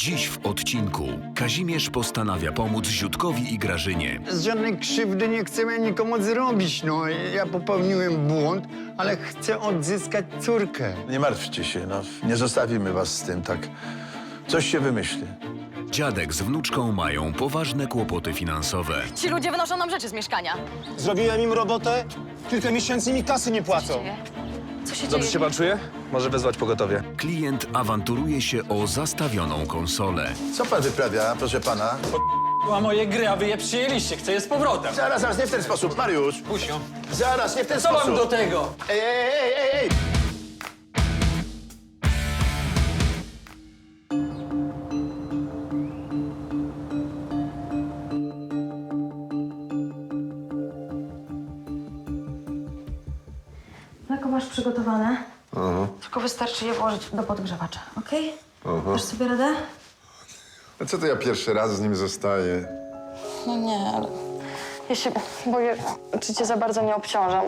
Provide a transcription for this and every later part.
Dziś w odcinku Kazimierz postanawia pomóc Ziutkowi i Grażynie. Z żadnej krzywdy nie chcemy nikomu zrobić, no. Ja popełniłem błąd, ale chcę odzyskać córkę. Nie martwcie się, no. Nie zostawimy was z tym, tak. Coś się wymyśli. Dziadek z wnuczką mają poważne kłopoty finansowe. Ci ludzie wynoszą nam rzeczy z mieszkania. Zrobiłem im robotę, kilka miesięcy mi kasy nie płacą. Co się Dobrze dzieje? się pan czuje? Może wezwać pogotowie. Klient awanturuje się o zastawioną konsolę. Co pan wyprawia, proszę pana? Była moje gry, a wy je przyjęliście. Chcę je z powrotem. Zaraz, nie w ten sposób, Mariusz. Puść ją. Zaraz, nie w ten Co sposób. mam do tego? Ej! Mleko masz przygotowane? Tylko wystarczy je włożyć do podgrzewacza, okej? Dasz sobie radę? A co to ja pierwszy raz z nim zostaję? No nie, ale ja się boję, czy cię za bardzo nie obciążam.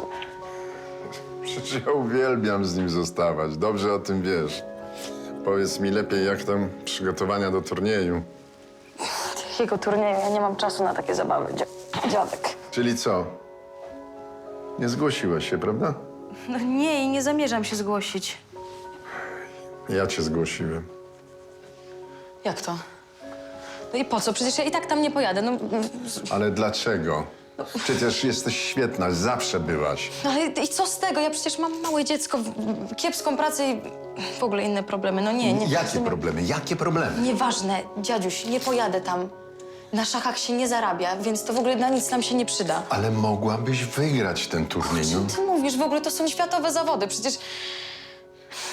Przecież ja uwielbiam z nim zostawać. Dobrze o tym wiesz. Powiedz mi lepiej, jak tam przygotowania do turnieju. Jakiego turnieju? Ja nie mam czasu na takie zabawy, dziadek. Czyli co? Nie zgłosiłeś się, prawda? No nie, i nie zamierzam się zgłosić. Ja cię zgłosiłem. Jak to? No i po co? Przecież ja i tak tam nie pojadę. Ale dlaczego? Przecież jesteś świetna, zawsze byłaś. No ale i co z tego? Ja przecież mam małe dziecko, kiepską pracę i w ogóle inne problemy. No nie. Jakie problemy? Jakie problemy? Nieważne, dziadziuś, nie pojadę tam. Na szachach się nie zarabia, więc to w ogóle na nic nam się nie przyda. Ale mogłabyś wygrać ten turniej, no. Co ty mówisz? W ogóle to są światowe zawody. Przecież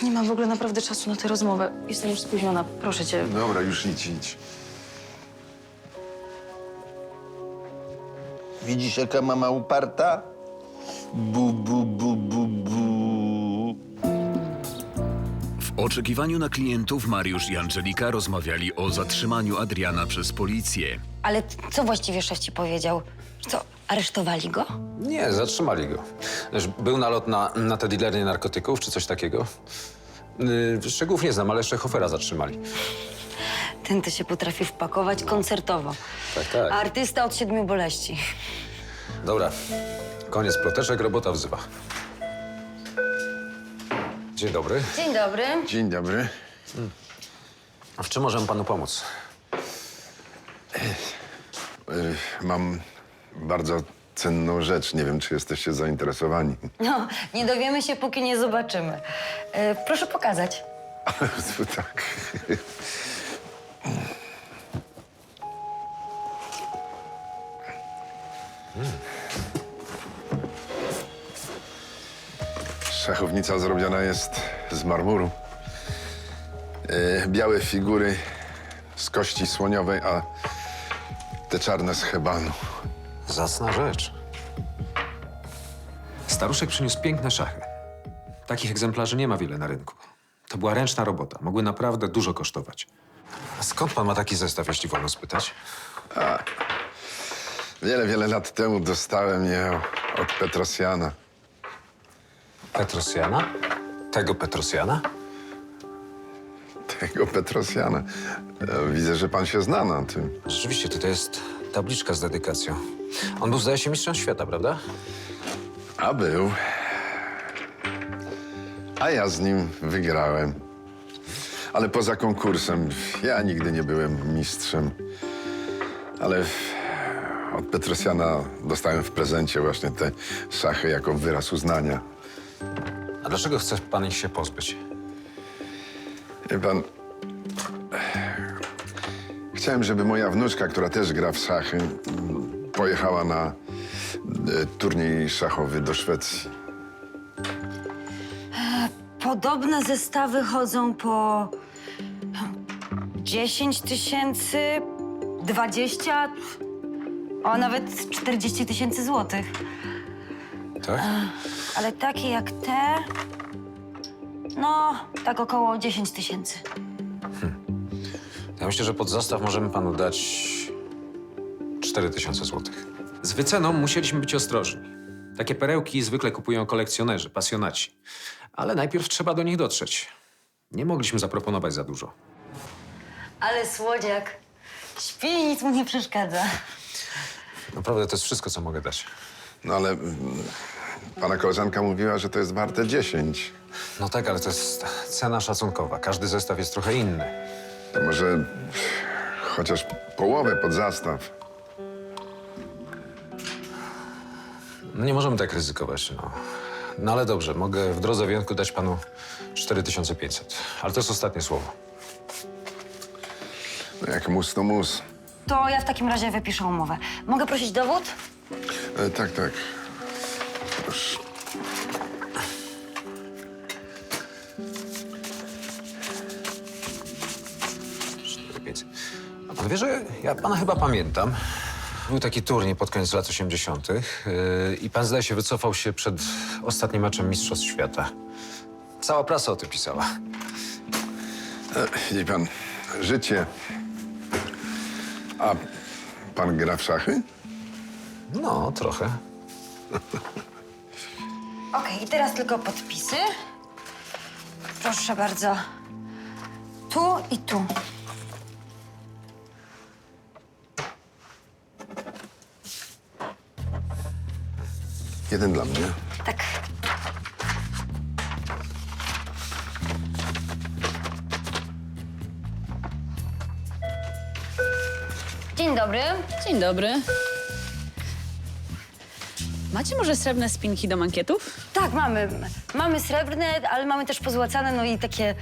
nie mam w ogóle naprawdę czasu na tę rozmowę. Jestem już spóźniona, proszę cię. Dobra, już idź. Widzisz, jaka mama uparta? Bu. W oczekiwaniu na klientów Mariusz i Angelika rozmawiali o zatrzymaniu Adriana przez policję. Ale co właściwie szef ci powiedział? Co, aresztowali go? Nie, zatrzymali go. Wiesz, był nalot na tę dilernię narkotyków czy coś takiego. Szczegółów nie znam, ale szefera zatrzymali. Ten to się potrafi wpakować koncertowo. Tak. Artysta od 7 boleści. Dobra, koniec ploteczek, robota wzywa. Dzień dobry. Dzień dobry. Dzień dobry. W czym możemy panu pomóc? Mam bardzo cenną rzecz. Nie wiem, czy jesteście zainteresowani. No, nie dowiemy się, póki nie zobaczymy. Proszę pokazać. Tak. Szachownica zrobiona jest z marmuru. Białe figury z kości słoniowej, a te czarne z hebanu. Zacna rzecz. Staruszek przyniósł piękne szachy. Takich egzemplarzy nie ma wiele na rynku. To była ręczna robota. Mogły naprawdę dużo kosztować. A skąd pan ma taki zestaw, jeśli wolno spytać? Wiele lat temu dostałem je od Petrosjana. Petrosjana? Tego Petrosjana? Tego Petrosjana. Widzę, że pan się zna na tym. Rzeczywiście, to jest tabliczka z dedykacją. On był, zdaje się, mistrzem świata, prawda? A był. A ja z nim wygrałem. Ale poza konkursem ja nigdy nie byłem mistrzem. Ale od Petrosjana dostałem w prezencie właśnie te szachy jako wyraz uznania. A dlaczego chce pan ich się pozbyć? Wie pan, chciałem, żeby moja wnuczka, która też gra w szachy, pojechała na turniej szachowy do Szwecji. Podobne zestawy chodzą po 10 000, 20, a nawet 40 000 złotych. Tak? Ale takie jak te, no, tak około 10 000. Ja myślę, że pod zastaw możemy panu dać 4000 złotych. Z wyceną musieliśmy być ostrożni. Takie perełki zwykle kupują kolekcjonerzy, pasjonaci. Ale najpierw trzeba do nich dotrzeć. Nie mogliśmy zaproponować za dużo. Ale słodziak. Śpi i nic mu nie przeszkadza. Naprawdę to jest wszystko, co mogę dać. No ale pana koleżanka mówiła, że to jest warte 10. No tak, ale to jest cena szacunkowa. Każdy zestaw jest trochę inny. To może chociaż połowę pod zastaw. No nie możemy tak ryzykować, no. No ale dobrze, mogę w drodze wianku dać panu 4500. Ale to jest ostatnie słowo. No jak mus, to mus. To ja w takim razie wypiszę umowę. Mogę prosić dowód? Tak, tak. Proszę. A pan wie, że ja pana chyba pamiętam. Był taki turniej pod koniec lat 80. I pan, zdaje się, wycofał się przed ostatnim meczem Mistrzostw Świata. Cała prasa o tym pisała. Widzi pan, życie. A pan gra w szachy? No, trochę. Okej, i teraz tylko podpisy. Proszę bardzo. Tu i tu. Jeden dla mnie. Tak. Dzień dobry. Dzień dobry. Macie może srebrne spinki do mankietów? Tak, mamy. Mamy srebrne, ale mamy też pozłacane, no i takie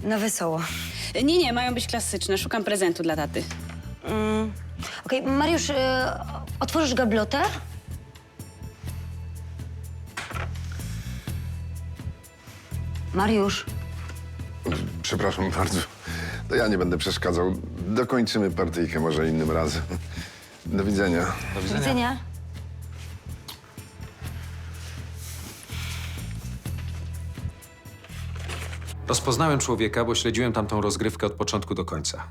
na wesoło. Nie, mają być klasyczne. Szukam prezentu dla taty. Okej, Mariusz, otworzysz gablotę? Mariusz, Przepraszam bardzo. To ja nie będę przeszkadzał. Dokończymy partyjkę może innym razem. Do widzenia. Do do widzenia. Rozpoznałem człowieka, bo śledziłem tamtą rozgrywkę od początku do końca.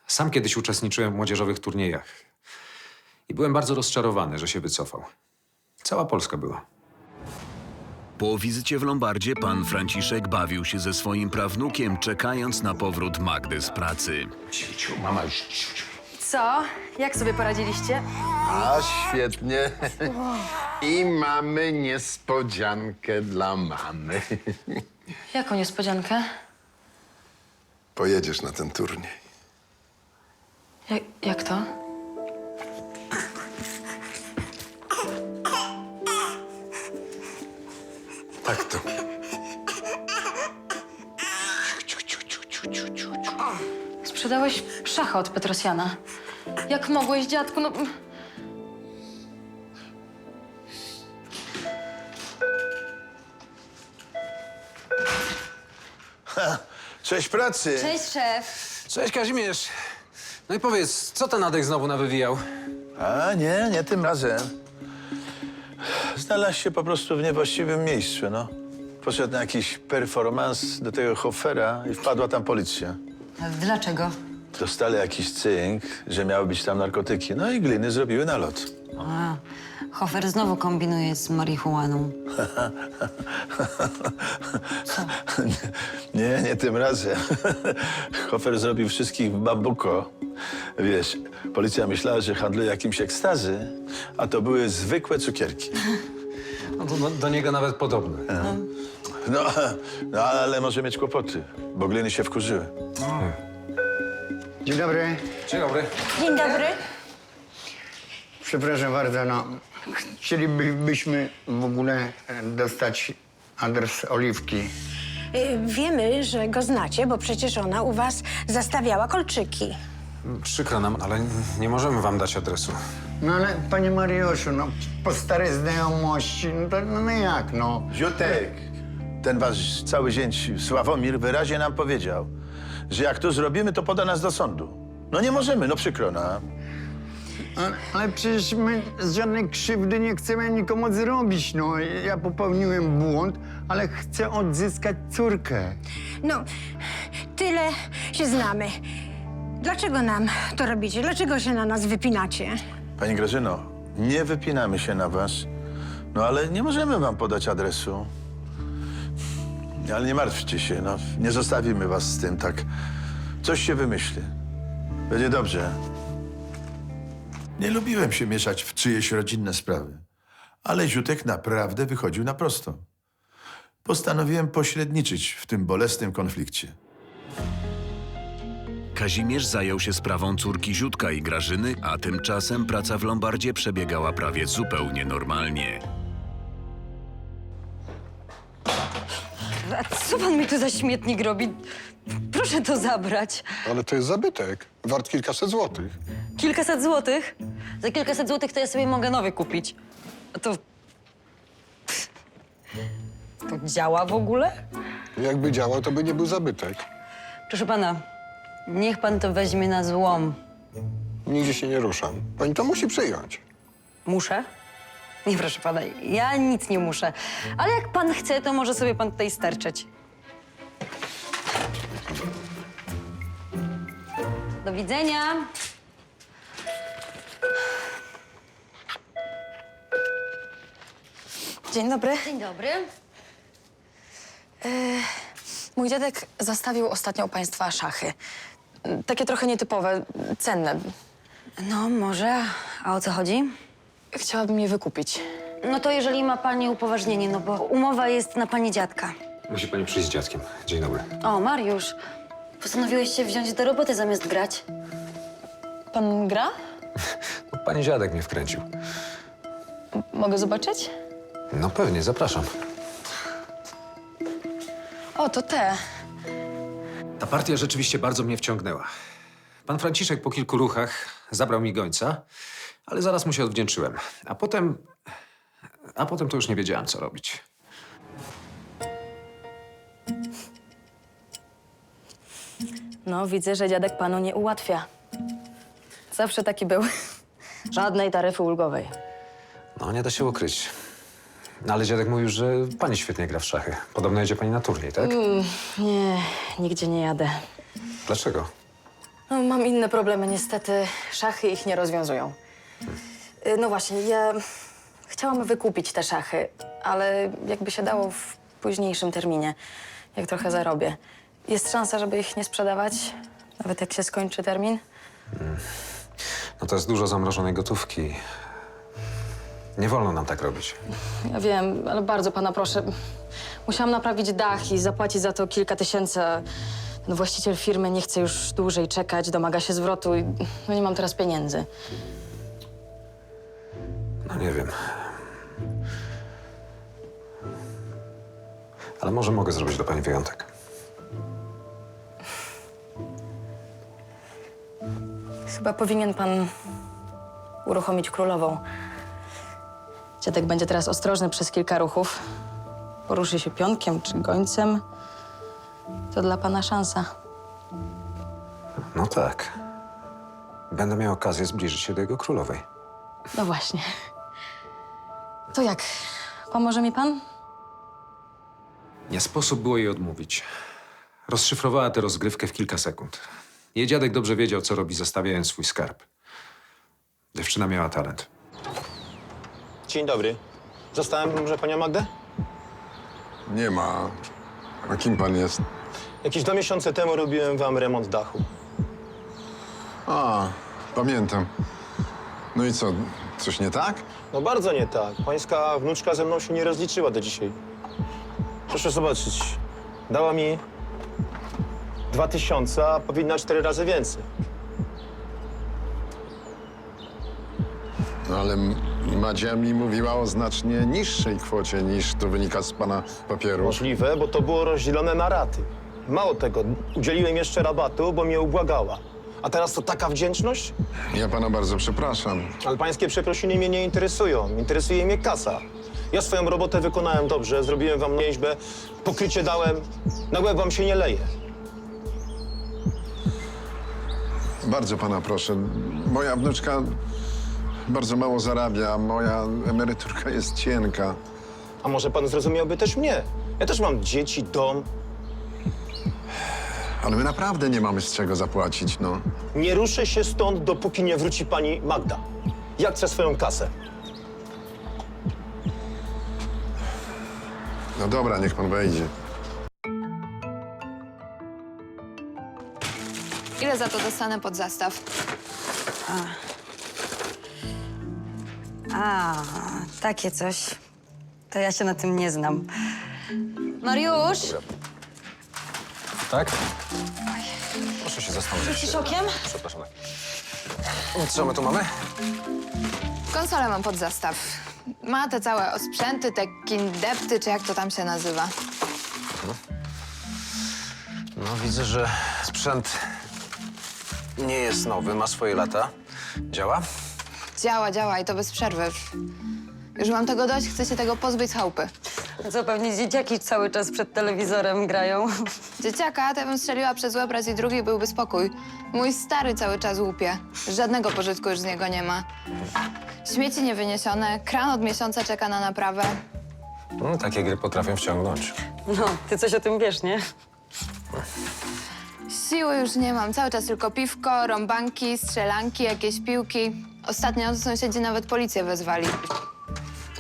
Sam kiedyś uczestniczyłem w młodzieżowych turniejach. I byłem bardzo rozczarowany, że się wycofał. Cała Polska była. Po wizycie w Lombardzie pan Franciszek bawił się ze swoim prawnukiem, czekając na powrót Magdy z pracy. Co? Jak sobie poradziliście? A, świetnie. I mamy niespodziankę dla mamy. Jaką niespodziankę? Pojedziesz na ten turniej. Jak to? Tak to. Sprzedałeś szachy od Petrosjana. Jak mogłeś, dziadku? No... Cześć pracy. Cześć, szef. Cześć, Kazimierz. No i powiedz, co ten Adek znowu nawywijał? A nie tym razem. Znalazł się po prostu w niewłaściwym miejscu, no. Poszedł na jakiś performance do tego Hofera i wpadła tam policja. Dlaczego? Dostali jakiś cynk, że miały być tam narkotyki, no i gliny zrobiły nalot. A, Hofer znowu kombinuje z marihuaną. Nie tym razem. Hofer zrobił wszystkich w bambuko. Wiesz, policja myślała, że handluje jakimś ekstazy, a to były zwykłe cukierki. No to do niego nawet podobne. No, ale może mieć kłopoty, bo gliny się wkurzyły. Dzień dobry. Dzień dobry. Dzień dobry. Przepraszam bardzo, no. Chcielibyśmy w ogóle dostać adres Oliwki. Wiemy, że go znacie, bo przecież ona u was zastawiała kolczyki. Przykro nam, ale nie możemy wam dać adresu. No ale, panie Mariuszu, no po starej znajomości, no to no jak, no? Ziutek, ten wasz cały zięć Sławomir wyraźnie nam powiedział, że jak to zrobimy, to poda nas do sądu. No nie możemy, no przykro nam. Ale przecież my z żadnej krzywdy nie chcemy nikomu zrobić, no. Ja popełniłem błąd, ale chcę odzyskać córkę. No, tyle się znamy. Dlaczego nam to robicie? Dlaczego się na nas wypinacie? Pani Grażyno, nie wypinamy się na was, no ale nie możemy wam podać adresu. Ale nie martwcie się, no. Nie zostawimy was z tym, tak. Coś się wymyśli. Będzie dobrze. Nie lubiłem się mieszać w czyjeś rodzinne sprawy, ale Ziutek naprawdę wychodził na prosto. Postanowiłem pośredniczyć w tym bolesnym konflikcie. Kazimierz zajął się sprawą córki Ziutka i Grażyny, a tymczasem praca w Lombardzie przebiegała prawie zupełnie normalnie. A co pan mi tu za śmietnik robi? Proszę to zabrać. Ale to jest zabytek. Wart kilkaset złotych. Kilkaset złotych? Za kilkaset złotych to ja sobie mogę nowy kupić. A to... To działa w ogóle? Jakby działał, to by nie był zabytek. Proszę pana, niech pan to weźmie na złom. Nigdzie się nie ruszam. Pani to musi przyjąć. Muszę? Nie, proszę pana, ja nic nie muszę. Ale jak pan chce, to może sobie pan tutaj sterczeć. Do widzenia. Dzień dobry. Dzień dobry. Mój dziadek zastawił ostatnio u państwa szachy. Takie trochę nietypowe, cenne. No, może. A o co chodzi? Chciałabym je wykupić. No to jeżeli ma pani upoważnienie, no bo umowa jest na pani dziadka. Musi pani przyjść z dziadkiem. Dzień dobry. O, Mariusz, postanowiłeś się wziąć do roboty zamiast grać. Pan gra? No, pani dziadek mnie wkręcił. Mogę zobaczyć? No pewnie, zapraszam. O, to te. Ta partia rzeczywiście bardzo mnie wciągnęła. Pan Franciszek po kilku ruchach zabrał mi gońca, ale zaraz mu się odwdzięczyłem. A potem to już nie wiedziałem, co robić. No, widzę, że dziadek panu nie ułatwia. Zawsze taki był. Żadnej taryfy ulgowej. No, nie da się ukryć. No, ale dziadek mówił, że pani świetnie gra w szachy. Podobno jedzie pani na turniej, tak? Nie, nigdzie nie jadę. Dlaczego? No, mam inne problemy, niestety. Szachy ich nie rozwiązują. No właśnie, ja chciałam wykupić te szachy, ale jakby się dało w późniejszym terminie, jak trochę zarobię. Jest szansa, żeby ich nie sprzedawać, nawet jak się skończy termin? No to jest dużo zamrożonej gotówki. Nie wolno nam tak robić. Ja wiem, ale bardzo pana proszę. Musiałam naprawić dach i zapłacić za to kilka tysięcy. Ten właściciel firmy nie chce już dłużej czekać, domaga się zwrotu i no nie mam teraz pieniędzy. No nie wiem. Ale może mogę zrobić dla pani wyjątek. Chyba powinien pan uruchomić królową. Dziadek będzie teraz ostrożny przez kilka ruchów. Poruszy się pionkiem czy gońcem. To dla pana szansa. No tak. Będę miał okazję zbliżyć się do jego królowej. No właśnie. To jak? Pomoże mi pan? Nie sposób było jej odmówić. Rozszyfrowała tę rozgrywkę w kilka sekund. Jej dziadek dobrze wiedział, co robi, zostawiając swój skarb. Dziewczyna miała talent. Dzień dobry. Zastałem może panią Magdę? Nie ma. A kim pan jest? Jakieś 2 miesiące temu robiłem wam remont dachu. A, pamiętam. No i co, coś nie tak? No bardzo nie tak. Pańska wnuczka ze mną się nie rozliczyła do dzisiaj. Proszę zobaczyć. Dała mi 2000, a powinna 4 razy więcej. No ale Madzia mi mówiła o znacznie niższej kwocie niż to wynika z pana papieru. Możliwe, bo to było rozdzielone na raty. Mało tego, udzieliłem jeszcze rabatu, bo mnie ubłagała. A teraz to taka wdzięczność? Ja pana bardzo przepraszam. Ale pańskie przeprosiny mnie nie interesują. Interesuje mnie kasa. Ja swoją robotę wykonałem dobrze, zrobiłem wam liczbę, pokrycie dałem, na łeb wam się nie leje. Bardzo pana proszę. Moja wnuczka bardzo mało zarabia, moja emeryturka jest cienka. A może pan zrozumiałby też mnie? Ja też mam dzieci, dom. Ale my naprawdę nie mamy z czego zapłacić, no. Nie ruszę się stąd, dopóki nie wróci pani Magda. Ja chcę swoją kasę. No dobra, niech pan wejdzie. Ile za to dostanę pod zastaw? A, takie coś. To ja się na tym nie znam. Mariusz! Tak? Proszę się zastanowić. Rzucisz okiem? Przepraszam. Co my tu mamy? Konsolę mam pod zastaw. Ma te całe osprzęty, te kindepty, czy jak to tam się nazywa. No widzę, że sprzęt nie jest nowy, ma swoje lata. Działa? Działa i to bez przerwy. Już mam tego dość, chcę się tego pozbyć z chałupy. Co, pewnie dzieciaki cały czas przed telewizorem grają. Dzieciaka to ja bym strzeliła przez łeb raz i drugi, byłby spokój. Mój stary cały czas łupie. Żadnego pożytku już z niego nie ma. Śmieci niewyniesione, kran od miesiąca czeka na naprawę. No, takie gry potrafią wciągnąć. No, ty coś o tym wiesz, nie? Siły już nie mam, cały czas tylko piwko, rąbanki, strzelanki, jakieś piłki. Ostatnio sąsiedzi nawet policję wezwali.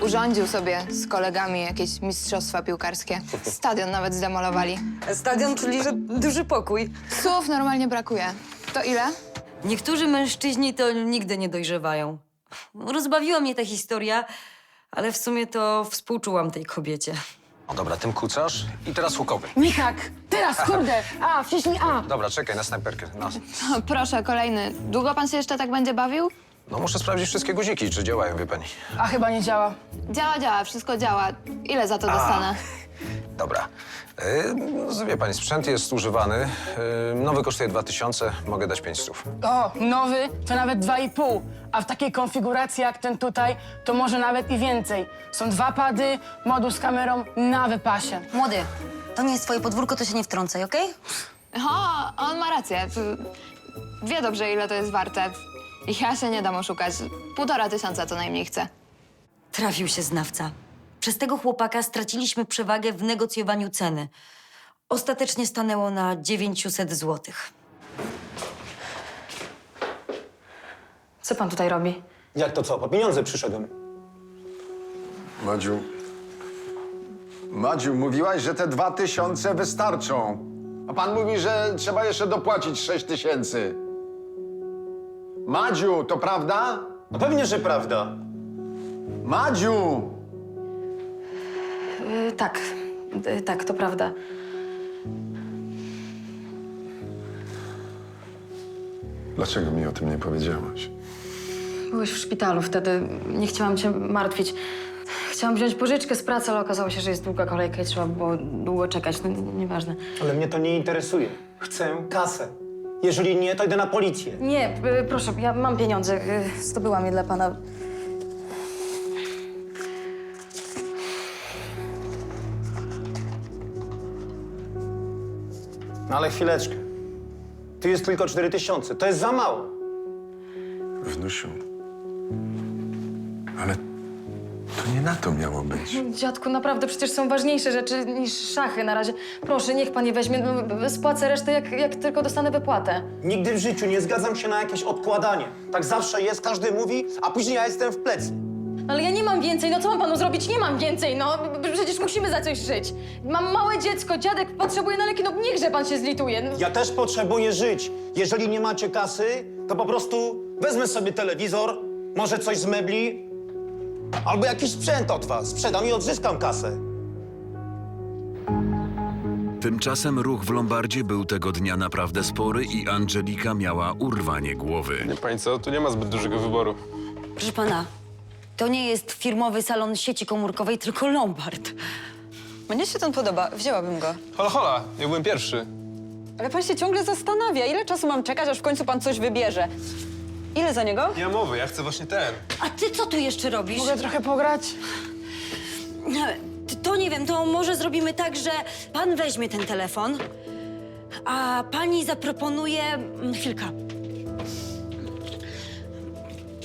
Urządził sobie z kolegami jakieś mistrzostwa piłkarskie. Stadion nawet zdemolowali. Stadion, czyli że duży pokój. Słów normalnie brakuje. To ile? Niektórzy mężczyźni to nigdy nie dojrzewają. Rozbawiła mnie ta historia, ale w sumie to współczułam tej kobiecie. O dobra, tym kucasz i teraz hukowy. Michak, teraz, kurde! A, wciśnij mi A. Dobra, czekaj na snajperkę. No. O, proszę, kolejny. Długo pan się jeszcze tak będzie bawił? No muszę sprawdzić wszystkie guziki, czy działają, wie pani. A chyba nie działa. Działa, wszystko działa. Ile za to dostanę? Dobra. No, wie pani, sprzęt jest używany. Nowy kosztuje 2000, mogę dać 500. O, nowy to nawet 2,5. A w takiej konfiguracji jak ten tutaj, to może nawet i więcej. Są 2 pady, moduł z kamerą na wypasie. Młody, to nie jest twoje podwórko, to się nie wtrącaj, okej? O, on ma rację. Wie dobrze, ile to jest warte. Ja się nie dam oszukać. 1500 co najmniej chcę. Trafił się znawca. Przez tego chłopaka straciliśmy przewagę w negocjowaniu ceny. Ostatecznie stanęło na 900 złotych. Co pan tutaj robi? Jak to co? Po pieniądze przyszedłem. Madziu, mówiłaś, że te 2000 wystarczą. A pan mówi, że trzeba jeszcze dopłacić 6000. Madziu, to prawda? No pewnie, że prawda. Madziu! Tak, to prawda. Dlaczego mi o tym nie powiedziałaś? Byłeś w szpitalu wtedy. Nie chciałam cię martwić. Chciałam wziąć pożyczkę z pracy, ale okazało się, że jest długa kolejka i trzeba było długo czekać. No, nieważne. Ale mnie to nie interesuje. Chcę kasę. Jeżeli nie, to idę na policję. Nie, proszę, ja mam pieniądze. Zdobyłam je dla pana. No ale chwileczkę. Tu jest tylko 4000. To jest za mało. Wnusiu, ale to nie na to miało być. Dziadku, naprawdę przecież są ważniejsze rzeczy niż szachy na razie. Proszę, niech pan je weźmie. No, spłacę resztę, jak tylko dostanę wypłatę. Nigdy w życiu nie zgadzam się na jakieś odkładanie. Tak zawsze jest, każdy mówi, a później ja jestem w plecy. Ale ja nie mam więcej, no co mam panu zrobić? Nie mam więcej, no przecież musimy za coś żyć. Mam małe dziecko, dziadek potrzebuje na leki, no niechże pan się zlituje. No. Ja też potrzebuję żyć. Jeżeli nie macie kasy, to po prostu wezmę sobie telewizor, może coś z mebli, albo jakiś sprzęt od was. Sprzedam i odzyskam kasę. Tymczasem ruch w Lombardzie był tego dnia naprawdę spory i Angelika miała urwanie głowy. Nie pani co, tu nie ma zbyt dużego wyboru. Proszę pana, to nie jest firmowy salon sieci komórkowej, tylko Lombard. Mnie się ten podoba, wzięłabym go. Hola, hola, ja byłem pierwszy. Ale pan się ciągle zastanawia, ile czasu mam czekać, aż w końcu pan coś wybierze. Ile za niego? Nie ma mowy, ja chcę właśnie ten. A ty co tu jeszcze robisz? Mogę trochę pograć? To nie wiem, to może zrobimy tak, że pan weźmie ten telefon, a pani zaproponuje... Chwilka.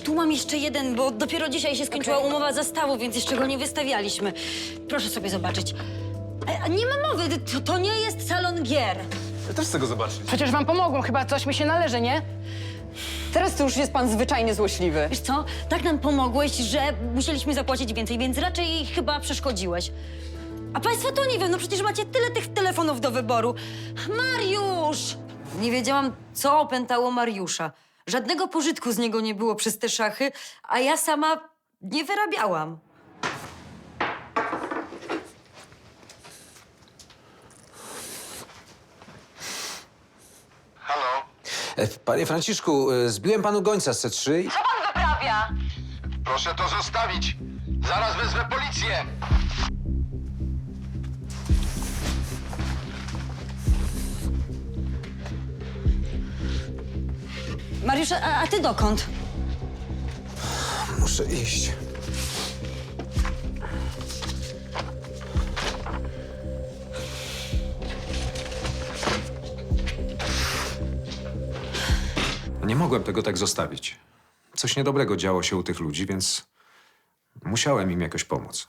Tu mam jeszcze jeden, bo dopiero dzisiaj się skończyła umowa zastawu, więc jeszcze go nie wystawialiśmy. Proszę sobie zobaczyć. A nie ma mowy, to nie jest salon gier. Ja też chcę go zobaczyć. Przecież wam pomogłem, chyba coś mi się należy, nie? Teraz to już jest pan zwyczajnie złośliwy. Wiesz co, tak nam pomogłeś, że musieliśmy zapłacić więcej, więc raczej chyba przeszkodziłeś. A państwo to nie wiem, no przecież macie tyle tych telefonów do wyboru. Mariusz! Nie wiedziałam, co opętało Mariusza. Żadnego pożytku z niego nie było przez te szachy, a ja sama nie wyrabiałam. Panie Franciszku, zbiłem panu gońca z C3 i... Proszę to zostawić. Zaraz wezwę policję. Mariusz, a ty dokąd? Muszę iść. Nie mogłem tego tak zostawić. Coś niedobrego działo się u tych ludzi, więc musiałem im jakoś pomóc.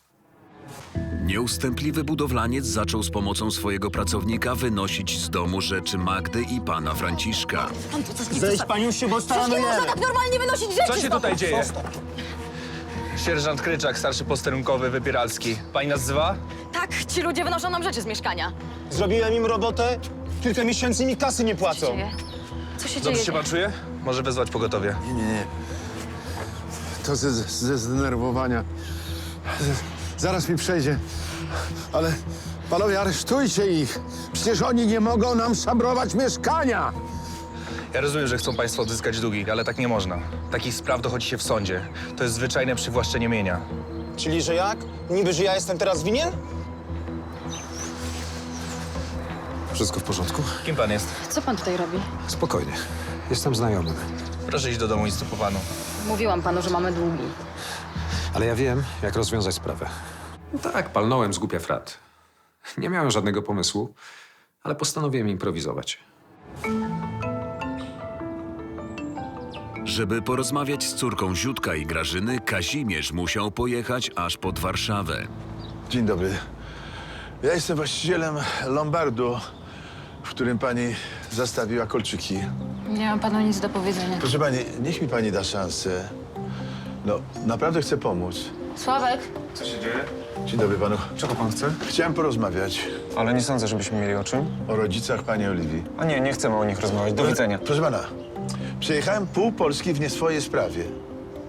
Nieustępliwy budowlaniec zaczął z pomocą swojego pracownika wynosić z domu rzeczy Magdy i pana Franciszka. Zejdź, paniusiu, bo staranujemy. tak normalnie wynosić rzeczy Co się tutaj dzieje? Sierżant Kryczak, starszy posterunkowy, Wypieralski. Pani nas wzywa? Tak, ci ludzie wynoszą nam rzeczy z mieszkania. Zrobiłem im robotę, kilka miesięcy mi kasy nie płacą. Co się Dobrze dzieje? się pan czuje? Może wezwać pogotowie. Nie. To ze zdenerwowania. Zaraz mi przejdzie. Ale panowie, aresztujcie ich. Przecież oni nie mogą nam szabrować mieszkania. Ja rozumiem, że chcą państwo odzyskać długi, ale tak nie można. Takich spraw dochodzi się w sądzie. To jest zwyczajne przywłaszczenie mienia. Czyli, że jak? Niby, że ja jestem teraz winien? Wszystko w porządku? Kim pan jest? Co pan tutaj robi? Spokojnie. Jestem znajomym. Proszę iść do domu i panu. Mówiłam panu, że mamy długi. Ale ja wiem, jak rozwiązać sprawę. No tak, palnąłem z głupia frat. Nie miałem żadnego pomysłu, ale postanowiłem improwizować. Żeby porozmawiać z córką Ziutka i Grażyny, Kazimierz musiał pojechać aż pod Warszawę. Dzień dobry. Ja jestem właścicielem lombardu, w którym pani zastawiła kolczyki. Nie mam panu nic do powiedzenia. Proszę pani, niech mi pani da szansę. No, naprawdę chcę pomóc. Sławek? Co się dzieje? Dzień dobry panu. Czego pan chce? Chciałem porozmawiać Ale nie sądzę, żebyśmy mieli o czym. o rodzicach pani Oliwii. A nie chcemy o nich rozmawiać. Do widzenia. Proszę pana, przejechałem pół Polski w nie swojej sprawie.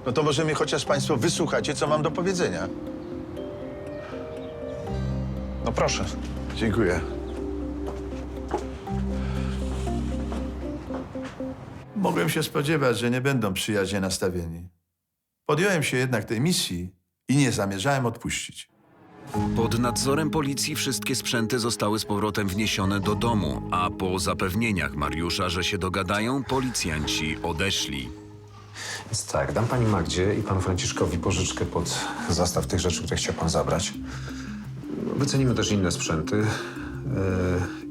No to może mnie chociaż państwo wysłuchacie, co mam do powiedzenia. No proszę. Dziękuję. Mogłem się spodziewać, że nie będą przyjaźnie nastawieni. Podjąłem się jednak tej misji i nie zamierzałem odpuścić. Pod nadzorem policji wszystkie sprzęty zostały z powrotem wniesione do domu, a po zapewnieniach Mariusza, że się dogadają, policjanci odeszli. Więc tak, dam pani Magdzie i panu Franciszkowi pożyczkę pod zastaw tych rzeczy, które chciał pan zabrać. Wycenimy też inne sprzęty.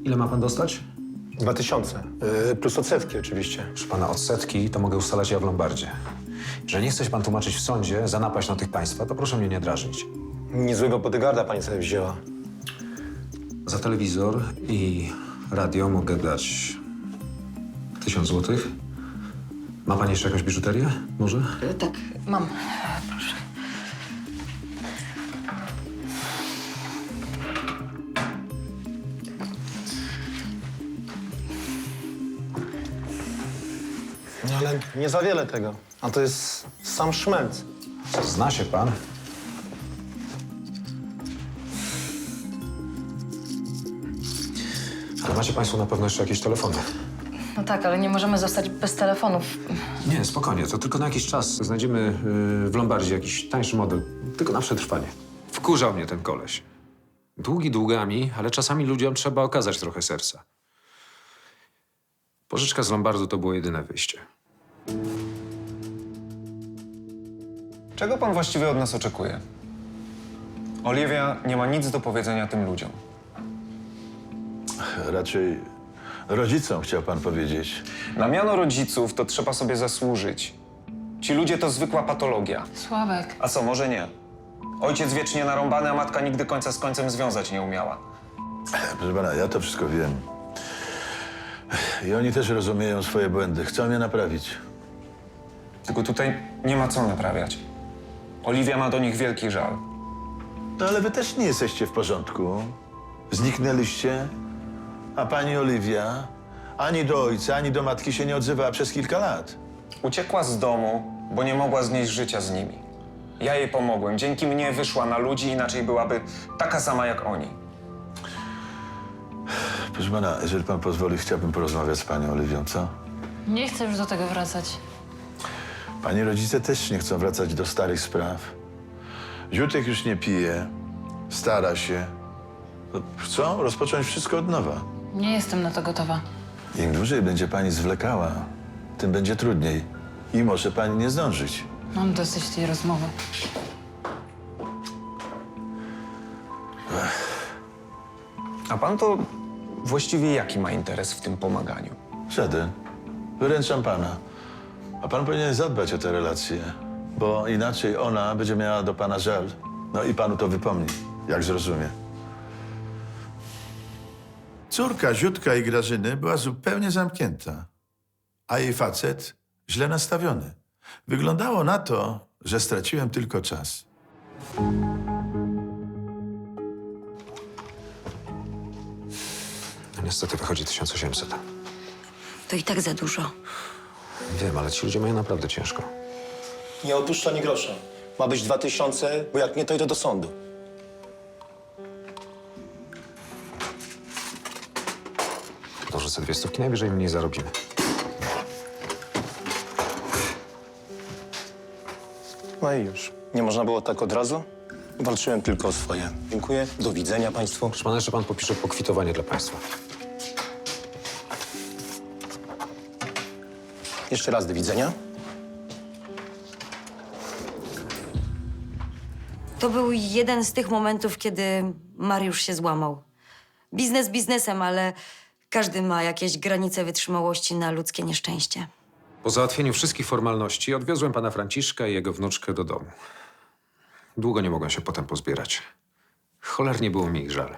Ile ma pan dostać? 2000. Plus odsetki oczywiście. Proszę pana, odsetki to mogę ustalać ja w Lombardzie. Jeżeli nie chce się pan tłumaczyć w sądzie za napaść na tych państwa, to proszę mnie nie drażnić. Niezłego bodyguarda pani sobie wzięła. Za telewizor i radio mogę dać 1000 złotych. Ma pani jeszcze jakąś biżuterię? Może? Tak, mam. Proszę. No ale nie za wiele tego. A to jest sam szmelc. Zna się pan. Ale macie państwo na pewno jeszcze jakieś telefony. No tak, ale nie możemy zostać bez telefonów. Nie, spokojnie, to tylko na jakiś czas. Znajdziemy w Lombardzie jakiś tańszy model, tylko na przetrwanie. Wkurzał mnie ten koleś. Długi długami, ale czasami ludziom trzeba okazać trochę serca. Pożyczka z Lombardu to było jedyne wyjście. Czego pan właściwie od nas oczekuje? Oliwia nie ma nic do powiedzenia tym ludziom. Raczej rodzicom chciał pan powiedzieć. Na miano rodziców to trzeba sobie zasłużyć. Ci ludzie to zwykła patologia. Sławek. A co, może nie? Ojciec wiecznie narąbany, a matka nigdy końca z końcem związać nie umiała. Proszę pana, ja to wszystko wiem. I oni też rozumieją swoje błędy. Chcą je naprawić. Tylko tutaj nie ma co naprawiać. Oliwia ma do nich wielki żal. No ale wy też nie jesteście w porządku. Zniknęliście, a pani Oliwia, Ani do ojca, ani do matki się nie odzywała przez kilka lat. Uciekła z domu, bo nie mogła znieść życia z nimi. Ja jej pomogłem. Dzięki mnie wyszła na ludzi, inaczej byłaby taka sama jak oni. Proszę pana, jeżeli pan pozwoli, chciałbym porozmawiać z panią Oliwią, co? Nie chcę już do tego wracać. Pani rodzice też nie chcą wracać do starych spraw. Ziutek już nie pije, stara się. Chcą rozpocząć wszystko od nowa. Nie jestem na to gotowa. Im dłużej będzie pani zwlekała, tym będzie trudniej i może pani nie zdążyć. Mam dosyć tej rozmowy. A pan to właściwie jaki ma interes w tym pomaganiu? Żaden. Wyręczam pana. A pan powinien zadbać o te relacje, bo inaczej ona będzie miała do pana żal. No i panu to wypomni, jak zrozumie. Córka Ziutka i Grażyny była zupełnie zamknięta, a jej facet źle nastawiony. Wyglądało na to, że straciłem tylko czas. No niestety wychodzi 1800. To i tak za dużo. Wiem, ale ci ludzie mają naprawdę ciężko. Nie opuszcza ani grosza. Ma być 2000, bo jak nie, to idę do sądu. Dorzucę 200, najwyżej mniej zarobimy. No i już. Nie można było tak od razu? Walczyłem tylko o swoje. Dziękuję. Do widzenia państwu. Proszę pana, jeszcze pan popisze pokwitowanie dla państwa. Jeszcze raz do widzenia. To był jeden z tych momentów, kiedy Mariusz się złamał. Biznes biznesem, ale każdy ma jakieś granice wytrzymałości na ludzkie nieszczęście. Po załatwieniu wszystkich formalności odwiozłem pana Franciszka i jego wnuczkę do domu. Długo nie mogłem się potem pozbierać. Cholernie było mi ich żal.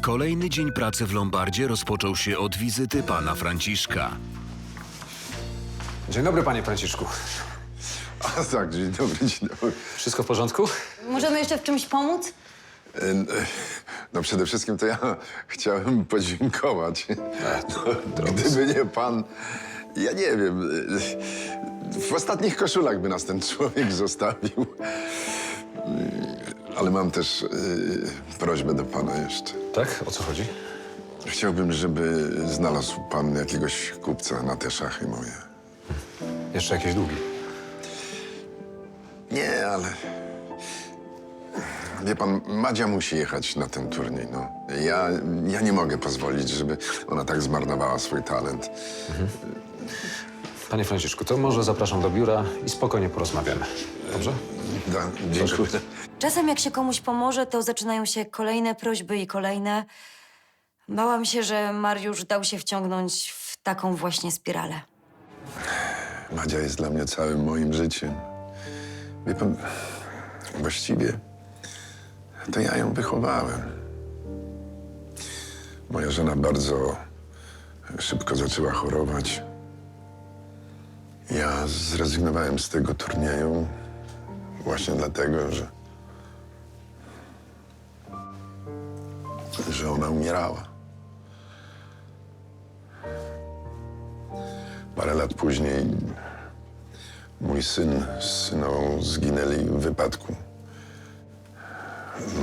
Kolejny dzień pracy w Lombardzie rozpoczął się od wizyty pana Franciszka. Dzień dobry, panie Franciszku. A tak, dzień dobry, dzień dobry. Wszystko w porządku? Możemy jeszcze w czymś pomóc? No przede wszystkim to ja chciałem podziękować. Gdyby nie pan, ja nie wiem, w ostatnich koszulach by nas ten człowiek zostawił. Ale mam też prośbę do pana jeszcze. Tak? O co chodzi? Chciałbym, żeby znalazł pan jakiegoś kupca na te szachy moje. Jeszcze jakieś długi? Nie, ale... Wie pan, Madzia musi jechać na ten turniej, no. Ja nie mogę pozwolić, żeby ona tak zmarnowała swój talent. Panie Franciszku, to może zapraszam do biura i spokojnie porozmawiamy. Dobrze? Dziękuję. Czasem jak się komuś pomoże, to zaczynają się kolejne prośby i kolejne. Bałam się, że Mariusz dał się wciągnąć w taką właśnie spiralę. Madzia jest dla mnie całym moim życiem. Wie pan, właściwie to ja ją wychowałem. Moja żona bardzo szybko zaczęła chorować. Ja zrezygnowałem z tego turnieju właśnie dlatego, że ona umierała. Parę lat później mój syn z syną zginęli w wypadku.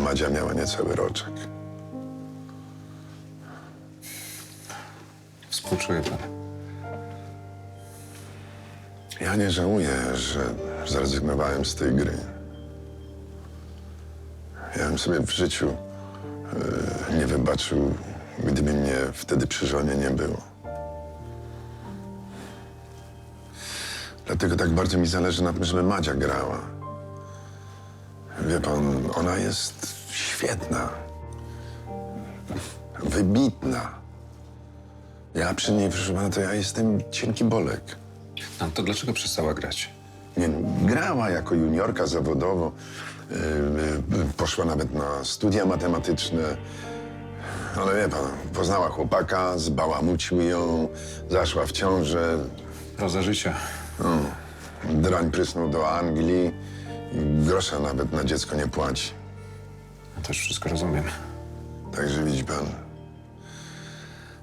Madzia miała niecały roczek. Współczuję pan. Ja nie żałuję, że zrezygnowałem z tej gry. Ja bym sobie w życiu nie wybaczył, gdyby mnie wtedy przy żonie nie było. Dlatego tak bardzo mi zależy na tym, żeby Madzia grała. Wie pan, ona jest świetna. Wybitna. Ja przy niej, proszę pana, to ja jestem cienki bolek. No to dlaczego przestała grać? Nie, no, grała jako juniorka zawodowo. Poszła nawet na studia matematyczne. Ale wie pan, poznała chłopaka, zbałamucił ją, zaszła w ciążę. Proza życia. Drań prysnął do Anglii i grosza nawet na dziecko nie płaci. Ja też wszystko rozumiem. Także widzi pan,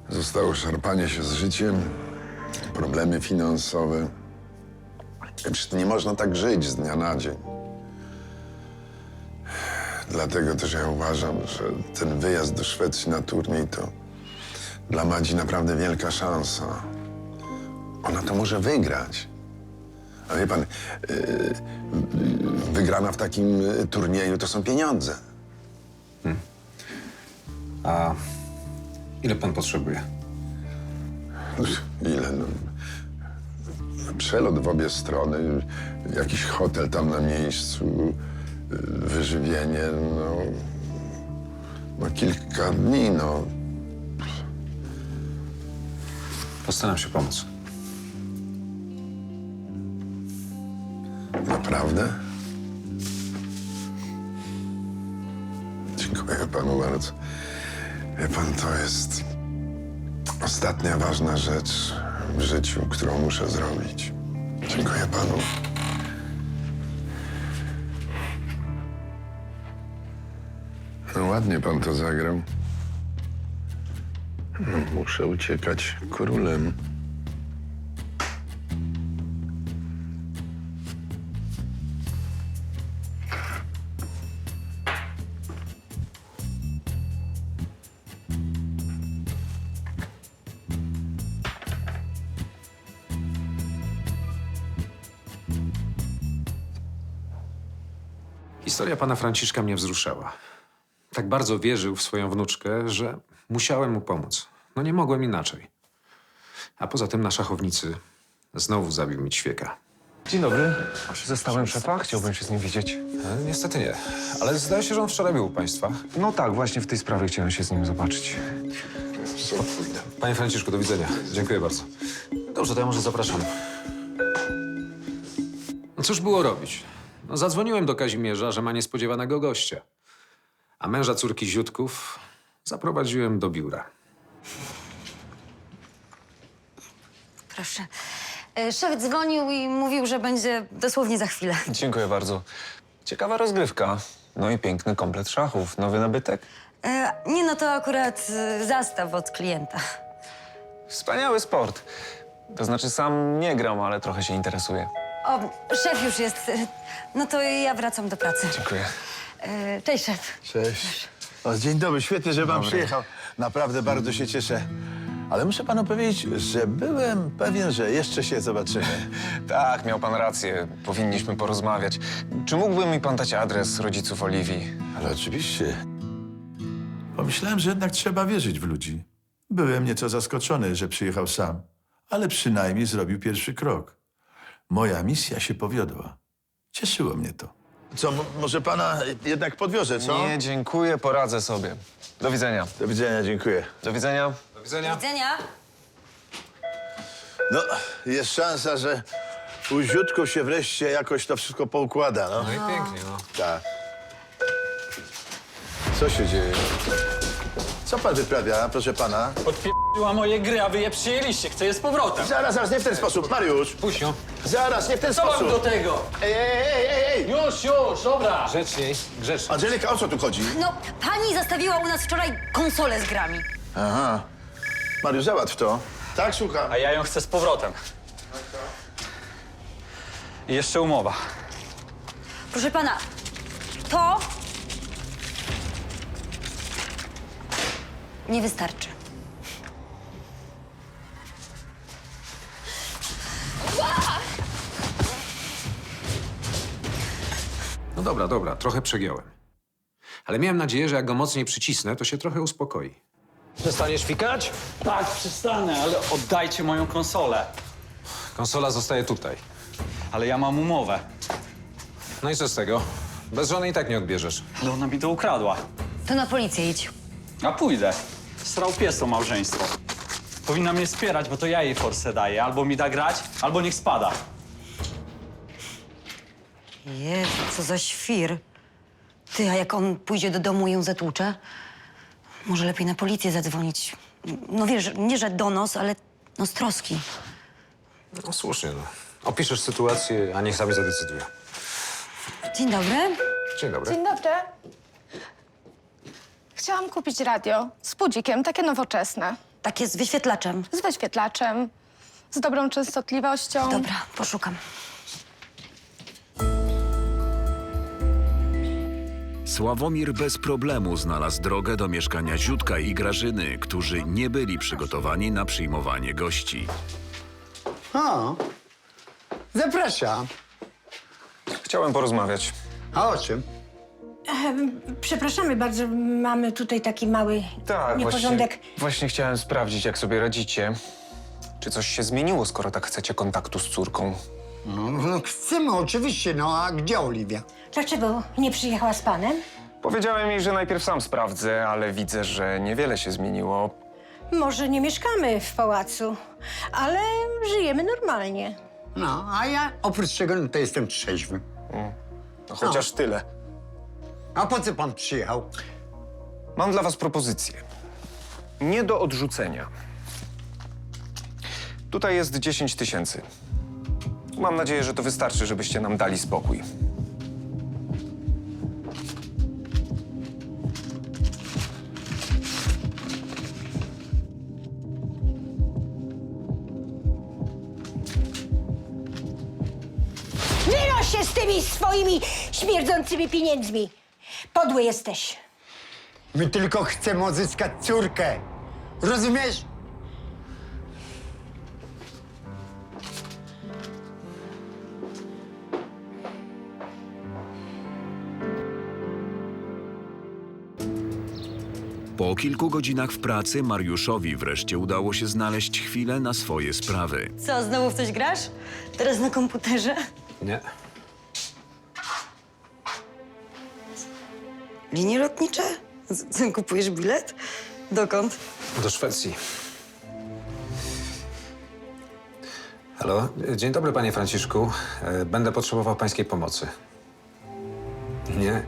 Zostało szarpanie się z życiem, problemy finansowe. Przecież nie można tak żyć z dnia na dzień. Dlatego też ja uważam, że ten wyjazd do Szwecji na turniej to dla Madzi naprawdę wielka szansa. Ona to może wygrać. A wie pan, wygrana w takim turnieju to są pieniądze. A ile pan potrzebuje? Ile? No, przelot w obie strony, jakiś hotel tam na miejscu, wyżywienie, no kilka dni, no. Postaram się pomóc. Naprawdę? Dziękuję panu bardzo. Wie pan, to jest ostatnia ważna rzecz w życiu, którą muszę zrobić. Dziękuję panu. No ładnie pan to zagrał. No, muszę uciekać królem. Historia pana Franciszka mnie wzruszała. Tak bardzo wierzył w swoją wnuczkę, że musiałem mu pomóc. No nie mogłem inaczej. A poza tym na szachownicy znowu zabił mi ćwieka. Dzień dobry. Zastałem szefa, chciałbym się z nim widzieć. Niestety nie, ale zdaje się, że on wczoraj był u państwa. No tak, właśnie w tej sprawie chciałem się z nim zobaczyć. Panie Franciszku, do widzenia. Dziękuję bardzo. Dobrze, to ja może zapraszam. No cóż było robić? No, zadzwoniłem do Kazimierza, że ma niespodziewanego gościa. A męża córki Ziutków zaprowadziłem do biura. Proszę. Szef dzwonił i mówił, że będzie dosłownie za chwilę. Dziękuję bardzo. Ciekawa rozgrywka. No i piękny komplet szachów. Nowy nabytek? Nie, no to akurat zastaw od klienta. Wspaniały sport. To znaczy sam nie gram, ale trochę się interesuję. O, szef już jest. No to ja wracam do pracy. Dziękuję. Cześć, szef. Cześć. O, dzień dobry, świetnie, że pan przyjechał. Naprawdę bardzo się cieszę. Ale muszę panu powiedzieć, że byłem pewien, że jeszcze się zobaczymy. Tak, miał pan rację. Powinniśmy porozmawiać. Czy mógłby mi pan dać adres rodziców Oliwii? Ale oczywiście. Pomyślałem, że jednak trzeba wierzyć w ludzi. Byłem nieco zaskoczony, że przyjechał sam, ale przynajmniej zrobił pierwszy krok. Moja misja się powiodła. Cieszyło mnie to. Co, może pana jednak podwiozę, co? Nie, dziękuję, poradzę sobie. Do widzenia. Do widzenia, dziękuję. Do widzenia. Do widzenia. Do widzenia. No, jest szansa, że u Ziutku się wreszcie jakoś to wszystko poukłada, no. No i pięknie, no. Tak. Co się dzieje? Co pan wyprawia, proszę pana? Odpierdziła moje gry, a wy je przyjęliście. Chcę je z powrotem. Zaraz, nie w ten sposób, Mariusz. Puść ją. Zaraz, nie w ten Co mam sposób. do tego? Ej! Już, dobra. Grzeczniej, grzecznie. Angelika, o co tu chodzi? No, pani zastawiła u nas wczoraj konsolę z grami. Aha. Mariusz, załatw to. Tak, słucham. A ja ją chcę z powrotem. I jeszcze umowa. Proszę pana, to nie wystarczy. No dobra, trochę przegiąłem. Ale miałem nadzieję, że jak go mocniej przycisnę, to się trochę uspokoi. Przestaniesz fikać? Tak, przestanę, ale oddajcie moją konsolę. Konsola zostaje tutaj. Ale ja mam umowę. No i co z tego? Bez żony i tak nie odbierzesz. Ale ona mi to ukradła. To na policję idź. A pójdę. Srał pies to małżeństwo. Powinna mnie wspierać, bo to ja jej forsę daję. Albo mi da grać, albo niech spada. Jezu, co za świr. Ty, a jak on pójdzie do domu i ją zatłucze? Może lepiej na policję zadzwonić. No wiesz, nie że donos, ale no z troski. No słusznie, no. Opiszesz sytuację, a niech sami zadecydują. Dzień dobry. Dzień dobry. Dzień dobry. Chciałam kupić radio z budzikiem, takie nowoczesne. Takie z wyświetlaczem. Z wyświetlaczem, z dobrą częstotliwością. Dobra, poszukam. Sławomir bez problemu znalazł drogę do mieszkania Ziutka i Grażyny, którzy nie byli przygotowani na przyjmowanie gości. O, zapraszam. Chciałem porozmawiać. A o czym? Przepraszamy bardzo, mamy tutaj taki mały Tak, nieporządek. właśnie chciałem sprawdzić, jak sobie radzicie. Czy coś się zmieniło, skoro tak chcecie kontaktu z córką? No, chcemy oczywiście, no a gdzie Oliwia? Dlaczego nie przyjechała z panem? Powiedziałem jej, że najpierw sam sprawdzę, ale widzę, że niewiele się zmieniło. Może nie mieszkamy w pałacu, ale żyjemy normalnie. No, a ja oprócz tego no, to jestem trzeźwy. No, chociaż tyle. A po co pan przyjechał? Mam dla was propozycję. Nie do odrzucenia. Tutaj jest 10 000. Mam nadzieję, że to wystarczy, żebyście nam dali spokój. Wynoś się z tymi swoimi śmierdzącymi pieniędzmi! Podły jesteś. My tylko chcemy odzyskać córkę. Rozumiesz? Po kilku godzinach w pracy Mariuszowi wreszcie udało się znaleźć chwilę na swoje sprawy. Co, znowu w coś grasz? Teraz na komputerze? Nie. Linie lotnicze? Kupujesz bilet? Dokąd? Do Szwecji. Halo? Dzień dobry, panie Franciszku. Będę potrzebował pańskiej pomocy. Nie,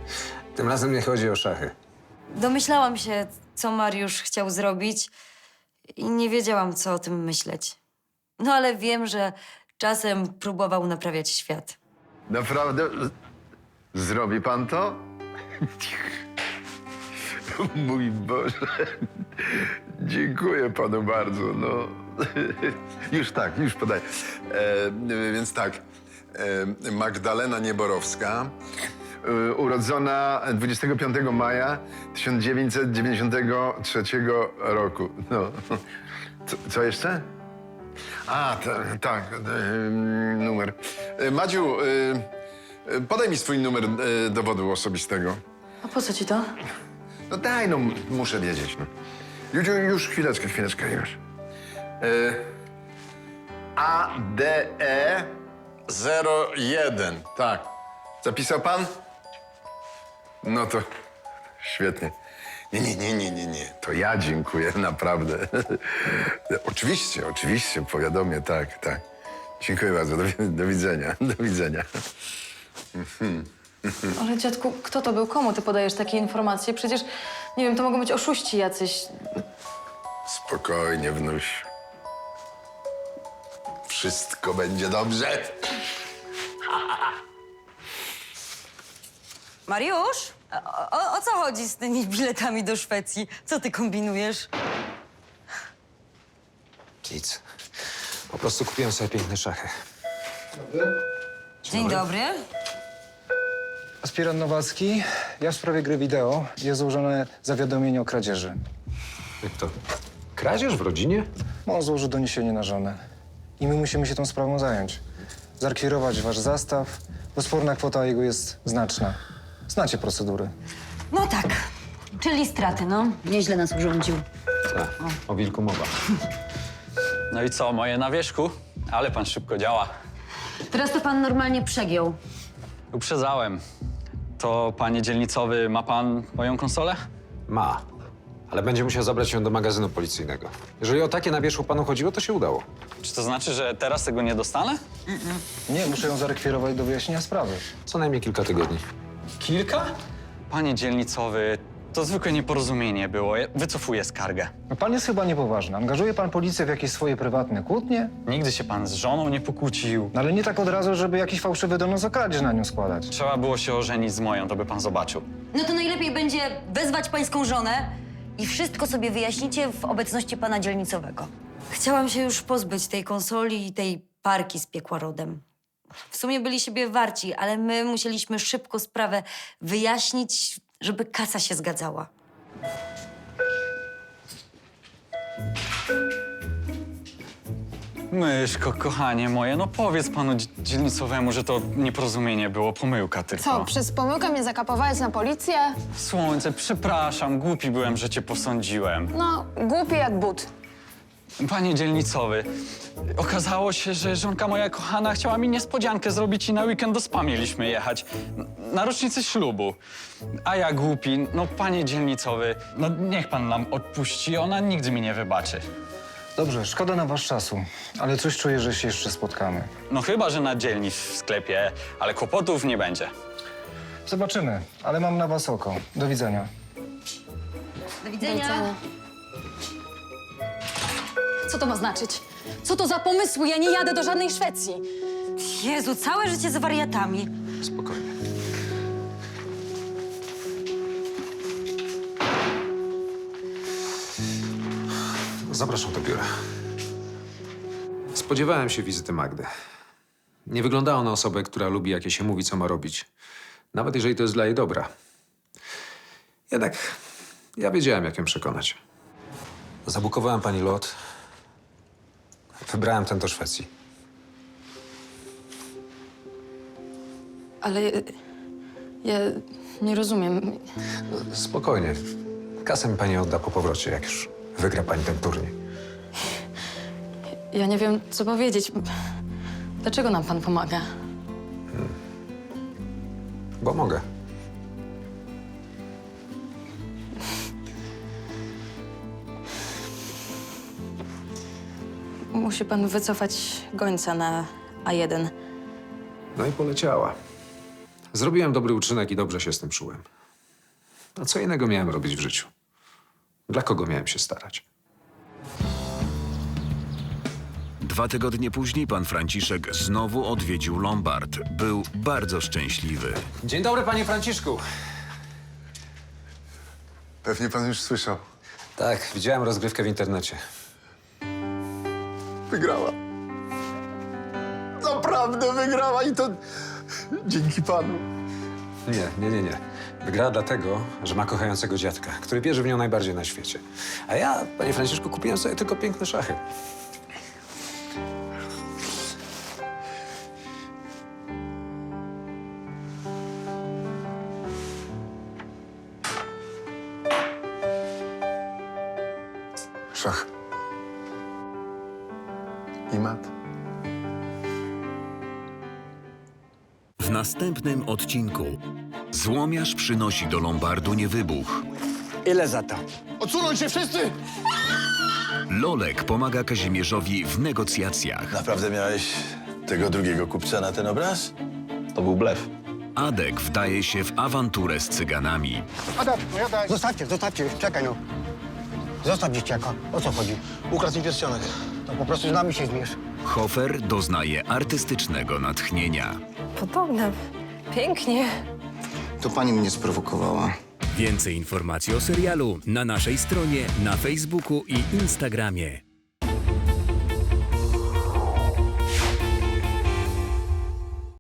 tym razem nie chodzi o szachy. Domyślałam się, co Mariusz chciał zrobić i nie wiedziałam, co o tym myśleć. No ale wiem, że czasem próbował naprawiać świat. Naprawdę? Zrobi pan to? Mój Boże. Dziękuję panu bardzo, no. Już podaję. Więc tak, Magdalena Nieborowska, urodzona 25 maja 1993 roku. No. Co jeszcze? A, tak, numer. Madziu, podaj mi swój numer dowodu osobistego. A po co ci to? No daj, no muszę wiedzieć. No. Już chwileczkę, już. ADE 01, tak. Zapisał pan? No to świetnie. Nie. To ja dziękuję, naprawdę. Oczywiście, powiadomię, tak. Dziękuję bardzo, do widzenia. Ale dziadku, kto to był? Komu ty podajesz takie informacje? Przecież, nie wiem, to mogą być oszuści jacyś. Spokojnie, wnuś. Wszystko będzie dobrze. Mariusz? O co chodzi z tymi biletami do Szwecji? Co ty kombinujesz? Nic. Po prostu kupiłem sobie piękne szachy. Dzień dobry. Aspirant Nowacki, ja w sprawie gry wideo. Jest złożone zawiadomienie o kradzieży. Jak to? Kradzież w rodzinie? Mąż złożył doniesienie na żonę. I my musimy się tą sprawą zająć. Zarekwirować wasz zastaw, bo sporna kwota jego jest znaczna. Znacie procedury. No tak, czyli straty, no. Nieźle nas urządził. Tak, o wilku mowa. No i co, moje na wierzchu? Ale pan szybko działa. Teraz to pan normalnie przegiął. Uprzedzałem. To, panie dzielnicowy, ma pan moją konsolę? Ma. Ale będzie musiał zabrać ją do magazynu policyjnego. Jeżeli o takie na wierzchu panu chodziło, to się udało. Czy to znaczy, że teraz tego nie dostanę? Nie, muszę ją zarekwirować do wyjaśnienia sprawy. Co najmniej kilka tygodni. Kilka? Panie dzielnicowy, to zwykłe nieporozumienie było. Ja wycofuję skargę. No pan jest chyba niepoważny. Angażuje pan policję w jakieś swoje prywatne kłótnie? Nigdy się pan z żoną nie pokłócił. No ale nie tak od razu, żeby jakiś fałszywy donos o kradzież na nią składać. Trzeba było się ożenić z moją, to by pan zobaczył. No to najlepiej będzie wezwać pańską żonę i wszystko sobie wyjaśnicie w obecności pana dzielnicowego. Chciałam się już pozbyć tej konsoli i tej parki z piekła rodem. W sumie byli siebie warci, ale my musieliśmy szybko sprawę wyjaśnić, żeby kasa się zgadzała. Myszko, kochanie moje, no powiedz panu dzielnicowemu, że to nieporozumienie było, pomyłka tylko. Co, przez pomyłkę mnie zakapowałeś na policję? Słońce, przepraszam, głupi byłem, że cię posądziłem. No, głupi jak but. Panie dzielnicowy, okazało się, że żonka moja kochana chciała mi niespodziankę zrobić i na weekend do spa mieliśmy jechać. Na rocznicę ślubu. A ja głupi, no panie dzielnicowy, no niech pan nam odpuści, ona nigdy mi nie wybaczy. Dobrze, szkoda na wasz czasu, ale coś czuję, że się jeszcze spotkamy. No chyba, że na dzielni w sklepie, ale kłopotów nie będzie. Zobaczymy, ale mam na was oko. Do widzenia. Do widzenia. Co to ma znaczyć? Co to za pomysły? Ja nie jadę do żadnej Szwecji. Jezu, całe życie z wariatami. Spokojnie. Zapraszam do biura. Spodziewałem się wizyty Magdy. Nie wyglądała na osobę, która lubi, jak jej się mówi, co ma robić. Nawet jeżeli to jest dla jej dobra. Jednak ja wiedziałem, jak ją przekonać. Zabukowałem pani lot. Wybrałem ten do Szwecji. Ale ja nie rozumiem. Spokojnie. Kasę mi pani odda po powrocie, jak już wygra pani ten turniej. Ja nie wiem, co powiedzieć. Dlaczego nam pan pomaga? Bo mogę. Musi pan wycofać gońca na A1. No i poleciała. Zrobiłem dobry uczynek i dobrze się z tym czułem. A co innego miałem robić w życiu? Dla kogo miałem się starać? 2 tygodnie później pan Franciszek znowu odwiedził Lombard. Był bardzo szczęśliwy. Dzień dobry, panie Franciszku. Pewnie pan już słyszał. Tak, widziałem rozgrywkę w internecie. Wygrała. Naprawdę wygrała i to dzięki panu. Nie. Wygrała dlatego, że ma kochającego dziadka, który wierzy w nią najbardziej na świecie. A ja, panie Franciszku, kupiłem sobie tylko piękne szachy. Szach. I mat. W następnym odcinku złomiarz przynosi do Lombardu niewybuch. Ile za to? Odsunąć się wszyscy! Lolek pomaga Kazimierzowi w negocjacjach. Naprawdę miałeś tego drugiego kupca na ten obraz? To był blef. Adek wdaje się w awanturę z cyganami. Adam, zostawcie, czekaj no. Zostaw dzieciaka. O co chodzi? Ukradł mi pierścionek. To po prostu z nami się zmierz. Hofer doznaje artystycznego natchnienia. Podobne. Pięknie. To pani mnie sprowokowała. Więcej informacji o serialu na naszej stronie, na Facebooku i Instagramie.